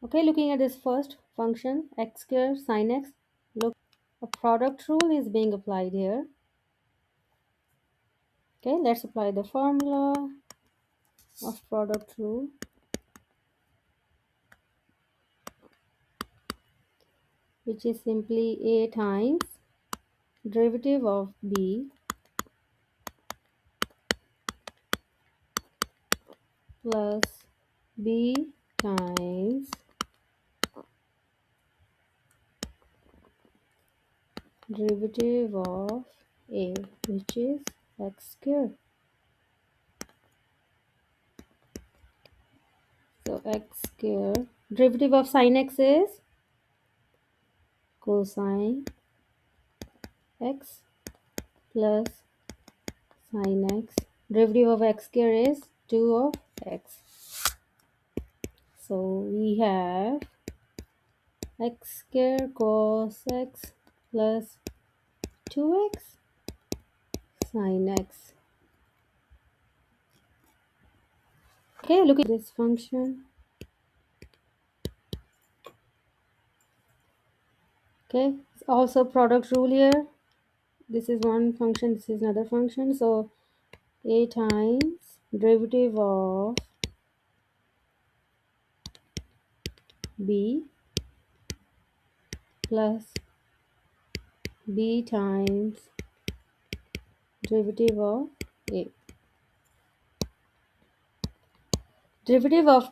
Okay, looking at this first function, x square sin x, look, a product rule is being applied here. Okay, let's apply the formula of product rule. Which is simply a times derivative of b plus b times derivative of a, which is x square. So x square, derivative of sin x is cosine x plus sin x. Derivative of x square is 2 of x. So we have x square cos x plus 2x sin x. Okay, look at this function. Okay, it's also product rule here. This is one function, this is another function. So a times derivative of b plus b times derivative of a. Derivative of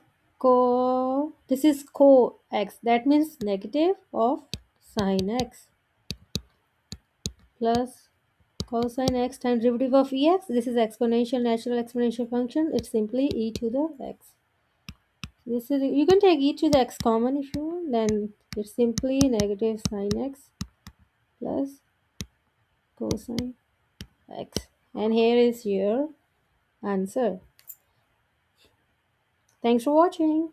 this is co x, that means negative of sin x plus cosine x times derivative of ex. This is exponential, natural exponential function. It's simply e to the x. This is, you can take e to the x common if you want, then it's simply negative sin x plus cosine x. And here is your answer. Thanks for watching.